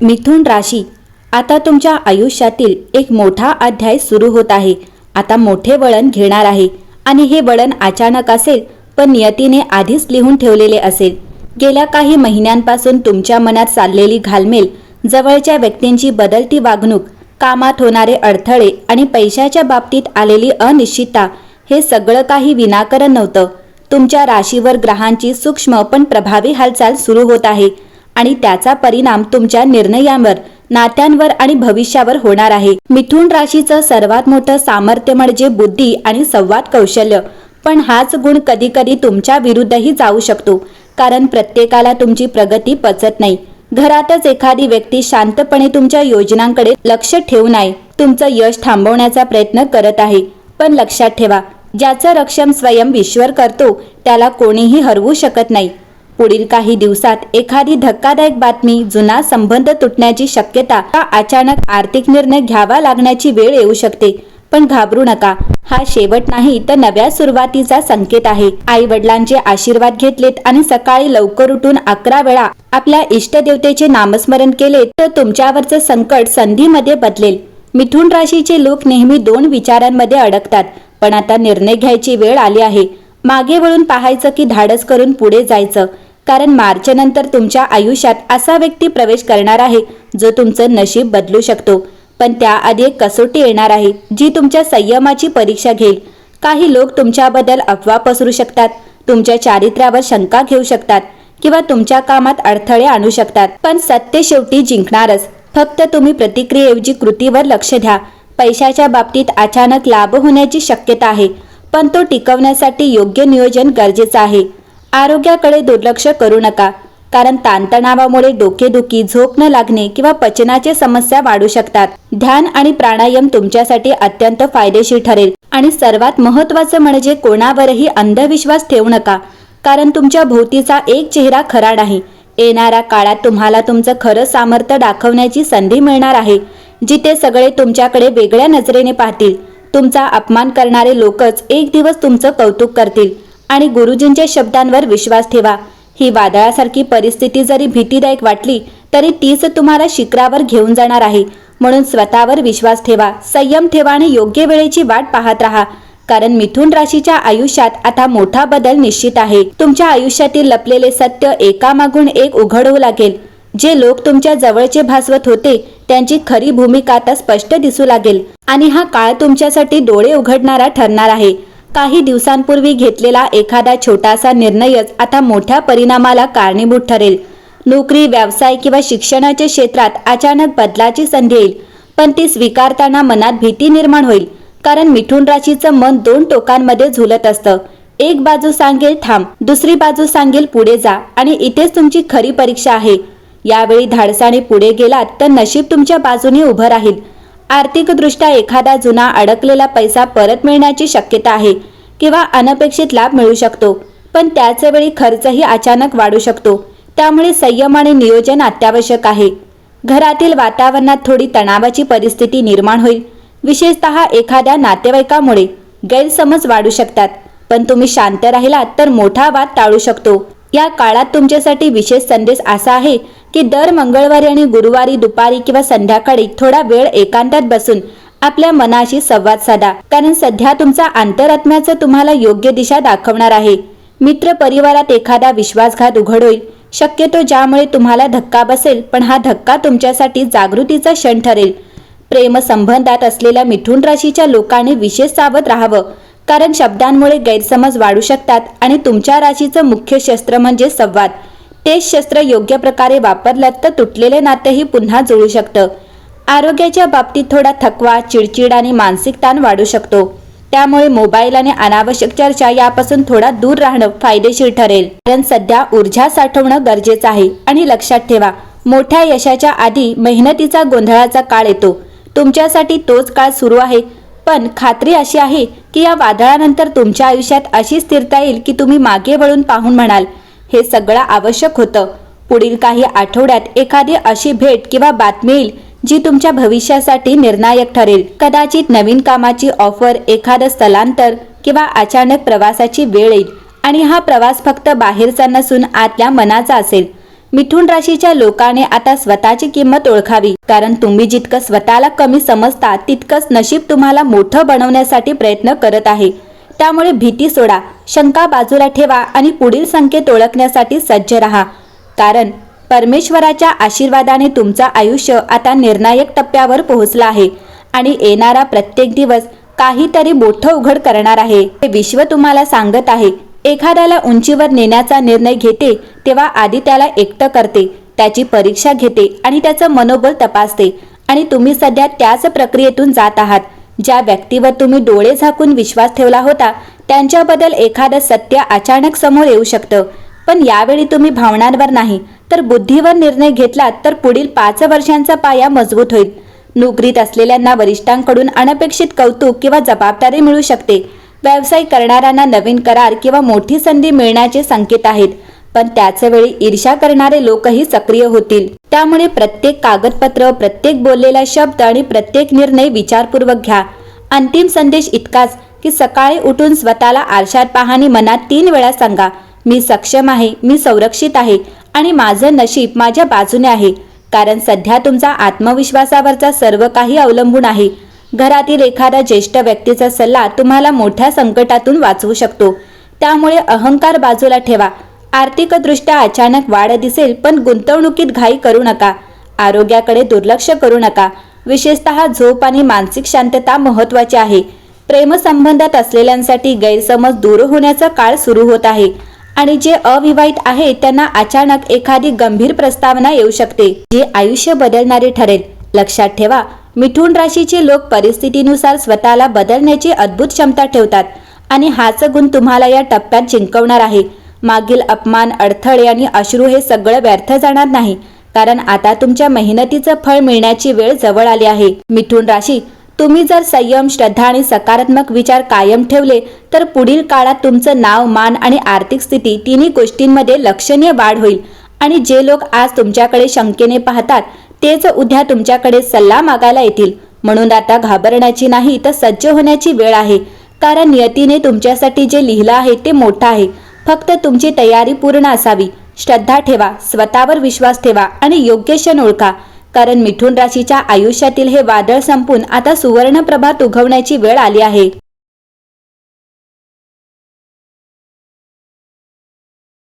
मिथुन राशी, आता तुमच्या आयुष्यातील एक मोठा अध्याय सुरू होत आहे. आता मोठे वळण घेणार आहे आणि हे वळण अचानक असेल, पण नियतीने आधीच लिहून ठेवलेले असेल. गेल्या काही महिन्यांपासून तुमच्या मनात चाललेली घालमेल, जवळच्या व्यक्तींची बदलती वागणूक, कामात होणारे अडथळे आणि पैशाच्या बाबतीत आलेली अनिश्चितता, हे सगळं काही विनाकारण नव्हतं. तुमच्या राशीवर ग्रहांची सूक्ष्म पण प्रभावी हालचाल सुरू होत आहे आणि त्याचा परिणाम तुमच्या निर्णयांवर, नात्यांवर आणि भविष्यावर होणार आहे. मिथुन राशीचं सर्वात मोठं सामर्थ्य म्हणजे बुद्धी आणि संवाद कौशल्य. पण हाच गुण कधी कधी तुमच्या विरुद्धही जाऊ शकतो, कारण प्रत्येकाला तुमची प्रगती पचत नाही. घरातच एखादी व्यक्ती शांतपणे तुमच्या योजनांकडे लक्ष ठेवून आहे, तुमचं यश थांबवण्याचा प्रयत्न करत आहे. पण लक्षात ठेवा, ज्याचं रक्षण स्वयं ईश्वर करतो त्याला कोणीही हरवू शकत नाही. पुढील काही दिवसात एखादी धक्कादायक बातमी, जुना संबंध तुटण्याची शक्यता, अचानक आर्थिक निर्णय घ्यावा लागण्याची वेळ येऊ शकते. पण घाबरू नका, हा शेवट नाही तर नव्या सुरुवातीचा संकेत आहे. आई वडिलांचे आशीर्वाद घेतलेत आणि सकाळी लवकर उठून 11 वेळा आपल्या इष्टदेवतेचे नामस्मरण केले तर तुमच्यावरचं संकट संधीमध्ये बदलेल. मिथुन राशीचे लोक नेहमी दोन विचारांमध्ये अडकतात, पण आता निर्णय घ्यायची वेळ आली आहे. मागे वळून पाहायचं की धाडस करून पुढे जायचं, कारण मार्च नंतर तुमच्या आयुष्यात असा व्यक्ती प्रवेश करणार आहे जो तुमचं नशीब बदलू शकतो. पण त्याआधी एक कसोटी येणार आहे जी तुमच्या संयमाची परीक्षा घेईल. काही लोक तुमच्याबद्दल अफवा पसरू शकतात, तुमच्या चारित्र्यावर शंका घेऊ शकतात किंवा तुमच्या कामात अडथळे आणू शकतात. पण सत्य शेवटी जिंकणारच. फक्त तुम्ही प्रतिक्रियेऐवजी कृतीवर लक्ष द्या. पैशाच्या बाबतीत अचानक लाभ होण्याची शक्यता आहे, पण तो टिकवण्यासाठी योग्य नियोजन गरजेचं आहे. आरोग्याकडे दुर्लक्ष करू नका, कारण ताणतणावामुळे डोकेदुखी, झोप न लागणे किंवा पचनाच्या समस्या वाढू शकतात. ध्यान आणि प्राणायाम तुमच्यासाठी अत्यंत फायदेशीर ठरेल. आणि सर्वात महत्त्वाचं म्हणजे कोणावरही अंधविश्वास ठेवू नका, कारण तुमच्या भोवतीचा एक चेहरा खरा नाही. येणाऱ्या काळात तुम्हाला तुमचं खरं सामर्थ्य दाखवण्याची संधी मिळणार आहे, जिथे सगळे तुमच्याकडे वेगळ्या नजरेने पाहतील. तुमचा अपमान करणारे लोकच एक दिवस तुमचं कौतुक करतील. आणि गुरुजींच्या शब्दांवर विश्वास ठेवा. ही वादळासारखी परिस्थिती जरी भीतीदायक वाटली तरी तीच तुम्हाला शिखरावर घेऊन जाणार आहे. म्हणून स्वतःवर विश्वास ठेवा, संयम ठेवा आणि योग्य वेळेची वाट पाहत राहा, कारण मिथुन राशीच्या आयुष्यात आता मोठा बदल निश्चित आहे. तुमच्या आयुष्यातील लपलेले सत्य एकामागून एक उघड होऊ लागेल. जे लोक तुमच्या जवळचे भासवत होते त्यांची खरी भूमिका आता स्पष्ट दिसू लागेल. आणि हा काळ तुमच्यासाठी डोळे उघडणारा ठरणार आहे. काही दिवसांपूर्वी घेतलेला एखादा छोटासा निर्णयच आता मोठ्या परिणामाला कारणीभूत ठरेल. नोकरी, व्यवसाय किंवा शिक्षणाच्या क्षेत्रात अचानक बदलाची संधी येईल, पण ती स्वीकारताना मनात भीती निर्माण होईल, कारण मिथुन राशीचं मन दोन टोकांमध्ये झुलत असतं. एक बाजू सांगेल थांब, दुसरी बाजू सांगेल पुढे जा, आणि इथेच तुमची खरी परीक्षा आहे. यावेळी धाडसाने पुढे गेलात तर नशीब तुमच्या बाजूने उभं राहील. आर्थिकदृष्ट्या एखादा जुना अडकलेला पैसा परत मिळण्याची शक्यता आहे किंवा अनपेक्षित लाभ मिळू शकतो, पण त्याच वेळी खर्चही अचानक वाढू शकतो. त्यामुळे संयम आणि नियोजन अत्यावश्यक आहे. घरातील वातावरणात थोडी तणावाची परिस्थिती निर्माण होईल, विशेषतः एखाद्या नातेवाईकामुळे. गैरसमज वाढू शकतात, पण तुम्ही शांत राहिलात तर मोठा वाद टाळू शकतो. या काळात तुमच्यासाठी विशेष संदेश असा आहे की दर मंगळवारी आणि गुरुवारी दुपारी किंवा संध्याकाळी थोडा वेळ एकांतात बसून आपल्या मनाशी संवाद साधा, कारण सध्या तुमचा अंतरात्म्याचं तुम्हाला योग्य दिशा दाखवणार आहे. मित्र परिवारात एखादा विश्वासघात उघड होईल, शक्यतो ज्यामुळे तुम्हाला धक्का बसेल, पण हा धक्का तुमच्यासाठी जागृतीचा क्षण ठरेल. प्रेम संबंधात असलेल्या मिथुन राशीच्या लोकांनी विशेष सावध राहावं, कारण शब्दांमुळे गैरसमज वाढू शकतात आणि तुमच्या राशीचं मुख्य शस्त्र म्हणजे संवाद. तेच शस्त्र योग्य प्रकारे वापरलं तर तुटलेले नातेही पुन्हा जुळू शकतं. आरोग्याच्या बाबतीत थोडा थकवा, चिडचिड आणि मानसिक ताण वाढू शकतो. त्यामुळे मोबाईल आणि अनावश्यक चर्चा यापासून थोडा दूर राहणं फायदेशीर ठरेल, कारण सध्या ऊर्जा साठवणं गरजेचं आहे. आणि लक्षात ठेवा, मोठ्या यशाच्या आधी मेहनतीचा गोंधळाचा काळ येतो. तुमच्यासाठी तोच काळ सुरू आहे, पण खात्री अशी आहे की या वादळानंतर तुमच्या आयुष्यात अशी स्थिरता येईल की तुम्ही मागे वळून पाहून म्हणाल, हे सगळं आवश्यक होतं. पुढील काही आठवड्यात एखादी अशी भेट किंवा बातमी येईल जी तुमच्या भविष्यासाठी निर्णायक ठरेल. कदाचित नवीन कामाची ऑफर, एखादं स्थलांतर किंवा अचानक प्रवासाची वेळ येईल. आणि हा प्रवास फक्त बाहेरचा नसून आतल्या मनाचा असेल. मिथुन राशीच्या लोकांनी आता स्वतःची किंमत ओळखावी, कारण तुम्ही जितकं स्वतःला कमी समजता तितकंच नशीब तुम्हाला मोठं बनवण्यासाठी प्रयत्न करत आहे. त्यामुळे भीती सोडा, शंका बाजूला ठेवा आणि पुढील संकेत ओळखण्यासाठी सज्ज राहा. कारण परमेश्वराच्या आशीर्वादाने तुमचं आयुष्य आता निर्णायक टप्प्यावर पोहोचलं आहे आणि येणारा प्रत्येक दिवस काहीतरी मोठं उघड करणार आहे. हे विश्व तुम्हाला सांगत आहे. एखाद्याला उंचीवर नेण्याचा निर्णय घेते तेव्हा आधी त्याला एकटं करते, त्याची परीक्षा घेते आणि त्याचं मनोबल तपासते. आणि तुम्ही सध्या त्याच प्रक्रियेतून जात आहात. ज्या व्यक्तीवर तुम्ही डोळे झाकून विश्वास ठेवला होता त्यांच्याबद्दल एखादं सत्य अचानक समोर येऊ शकतं. पण यावेळी तुम्ही भावनांवर नाही तर बुद्धीवर निर्णय घेतलात तर पुढील 5 वर्षांचा पाया मजबूत होईल. नोकरीत असलेल्यांना वरिष्ठांकडून अनपेक्षित कौतुक किंवा जबाबदारी मिळू शकते. व्यवसाय करणाऱ्यांना नवीन करार किंवा मोठी संधी मिळण्याचे संकेत आहेत. पण त्याच वेळी ईर्ष्या करणारे लोकही सक्रिय होतील. त्यामुळे प्रत्येक कागदपत्र, प्रत्येक बोललेला शब्द आणि प्रत्येक निर्णय विचारपूर्वक घ्या. अंतिम संदेश इतकाच की सकाळी उठून स्वतःला आरशात पहा आणि मनात 3 वेळा सांगा, मी सक्षम आहे, मी संरक्षित आहे आणि माझं नशीब माझ्या बाजूने आहे. कारण सध्या तुमचा आत्मविश्वासावरचा सर्व काही अवलंबून आहे. घरातील एखाद्या ज्येष्ठ व्यक्तीचा सल्ला तुम्हाला मोठ्या संकटातून वाचवू शकतो. त्यामुळे अहंकार बाजूला ठेवा. आर्थिकदृष्ट्या अचानक वाढ दिसेल, पण गुंतवणुकीत घाई करू नका. आरोग्याकडे दुर्लक्ष करू नका. विशेषतः झोप आणि मानसिक शांतता महत्त्वाची आहे. प्रेमसंबंधात असलेल्यांसाठी गैरसमज दूर होण्याचा काळ सुरू होत आहे आणि जे अविवाहित आहे त्यांना अचानक एखादी गंभीर प्रस्तावना येऊ शकते, जी आयुष्य बदलणारी ठरेल. लक्षात ठेवा, मिथुन राशीचे लोक परिस्थितीनुसार स्वतःला बदलण्याची अद्भुत क्षमता ठेवतात आणि हाच गुण तुम्हाला या टप्प्यात जिंकवणार आहे. मागील अपमान, अडथळे आणि अश्रू हे सगळं व्यर्थ जाणार नाही, कारण आता तुमच्या मेहनतीचं फळ मिळण्याची वेळ जवळ आली आहे. मिथुन राशी, तुम्ही जर संयम, श्रद्धा आणि सकारात्मक विचार कायम ठेवले तर पुढील काळात तुमचं नाव, मान आणि आर्थिक स्थिती तिन्ही गोष्टींमध्ये लक्षणीय वाढ होईल. आणि जे लोक आज तुमच्याकडे शंकेने पाहतात तेच उद्या तुमच्याकडे सल्ला मागायला येतील. म्हणून आता घाबरण्याची नाही तर सज्ज होण्याची वेळ आहे. कारण नियतीने तुमच्यासाठी जे लिहिलं आहे ते मोठं आहे. फक्त तुमची तयारी पूर्ण असावी. श्रद्धा ठेवा, स्वतःवर विश्वास ठेवा आणि योग्य क्षण ओळखा. कारण मिथुन राशीच्या आयुष्यातील हे वादळ संपून आता सुवर्ण प्रभात उगवण्याची वेळ आली आहे.